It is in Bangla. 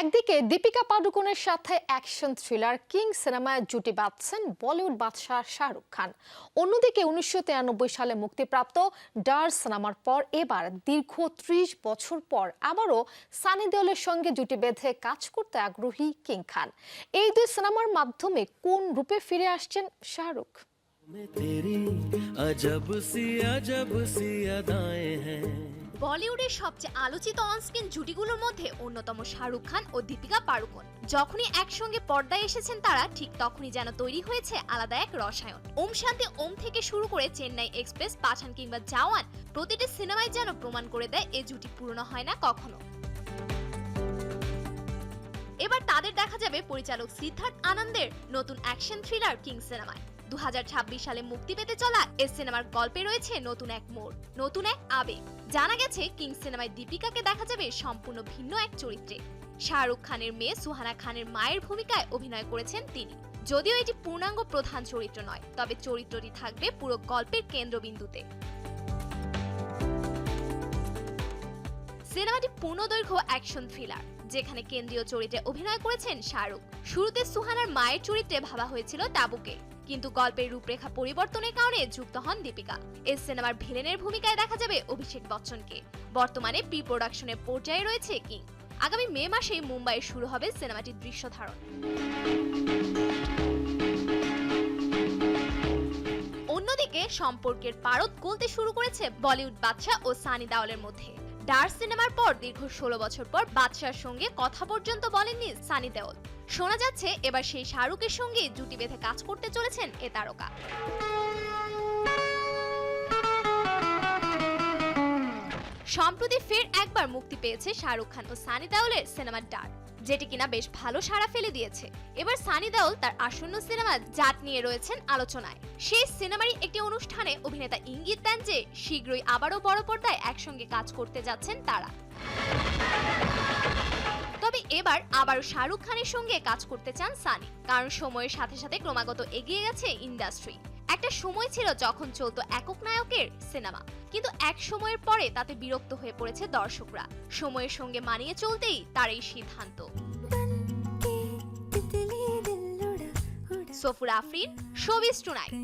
একদিকে দীপিকা পাডুকোনের সাথে অ্যাকশন থ্রিলার কিং সিনেমায় জুটি বাঁধছেন বলিউড বাদশাহ শাহরুখ খান। অন্যদিকে 1993 সালে মুক্তিপ্রাপ্ত ডার সিনেমার পর এবার দীর্ঘ 30 বছর পর আবারও সানি দেওলের সঙ্গে জুটি বেঁধে কাজ করতে আগ্রহী কিং খান। এই দুই সিনেমার মাধ্যমে কোন রূপে ফিরে আসছেন শাহরুখ? বলিউডের সবচেয়ে আলোচিত অনস্ক্রিন জুটিগুলোর মধ্যে অন্যতম শাহরুখ খান ও দীপিকা পাড়ুকোন। যখনই একসঙ্গে পর্দায় এসেছেন তারা, ঠিক তখনই যেন তৈরি হয়েছে আলাদা এক রসায়ন। ওম শান্তি ওম থেকে শুরু করে চেন্নাই এক্সপ্রেস, পাঠান কিংবা জওয়ান, প্রতিটি সিনেমায় যেন প্রমাণ করে দেয় এই জুটি পুরনো হয় না কখনো। এবার তাদের দেখা যাবে পরিচালক সিদ্ধার্থ আনন্দের নতুন অ্যাকশন থ্রিলার কিং সিনেমায়। 2026 সালে মুক্তি পেতে চলা এই সিনেমার গল্পে রয়েছে নতুন এক মোড়, নতুন এক আবেগ। জানা গেছে কিং সিনেমায় দীপিকাকে দেখা যাবে সম্পূর্ণ ভিন্ন এক চরিত্রে। শাহরুখ খানের মেয়ে সুহানা খানের মায়ের ভূমিকায় অভিনয় করেছেন তিনি। যদিও এটি পূর্ণাঙ্গ প্রধান চরিত্র নয়, তবে চরিত্রটি থাকবে পুরো গল্পের কেন্দ্রবিন্দুতে। সিনেমাটি পূর্ণদৈর্ঘ্য অ্যাকশন থ্রিলার, যেখানে কেন্দ্রীয় চরিত্রে অভিনয় করেছেন শাহরুখ। শুরুতে সুহানার মায়ের চরিত্রে ভাবা হয়েছিল তাবুকে, কিন্তু গল্পের রূপরেখা পরিবর্তনের কারণে যুক্ত হন দীপিকা। এই সিনেমার ভিলেনের ভূমিকায় দেখা যাবে অভিষেক বচ্চনকে। বর্তমানে প্রি প্রোডাকশনের পর্যায়ে রয়েছে কিং। আগামী মে মাসেই মুম্বাইয়ে শুরু হবে সিনেমাটির দৃশ্য ধারণ। অন্যদিকে সম্পর্কের পারদ গলতে শুরু করেছে বলিউড বাদশা ও সানি দেওলের মধ্যে। ডার সিনেমার পর দীর্ঘ 16 বছর পর বাদশার সঙ্গে কথা পর্যন্ত বলেননি সানি দেওল। শোনা যাচ্ছে এবার সেই শাহরুখের সঙ্গে জুটি বেঁধে কাজ করতে চলেছেন এ তারকা। সম্প্রতি ফের একবার মুক্তি পেয়েছে শাহরুখ খান ও সানি দেওলের সিনেমা ডার, যেটি কিনা বেশ ভালো সাড়া ফেলে দিয়েছে। এবার সানি দেওল তার আসন্ন সিনেমা জাট নিয়ে রয়েছেন আলোচনায়। সেই সিনেমারই একটি অনুষ্ঠানে অভিনেতা ইঙ্গিত দেন যে শীঘ্রই আবারও বড় পর্দায় একসঙ্গে কাজ করতে যাচ্ছেন তারা। তবে এবার আবারও শাহরুখ খানের সঙ্গে কাজ করতে চান সানি, কারণ সময়ের সাথে সাথে ক্রমাগত এগিয়ে গেছে ইন্ডাস্ট্রি। একটা সময় ছিল যখন চলতো একক নায়কের সিনেমা, কিন্তু এক সময়ের পরে তাতে বিরক্ত হয়ে পড়েছে দর্শকরা। সময়ের সঙ্গে মানিয়ে চলতেই তার এই সিদ্ধান্ত। সফুর আফরিন, শোবিজ টুনাইট।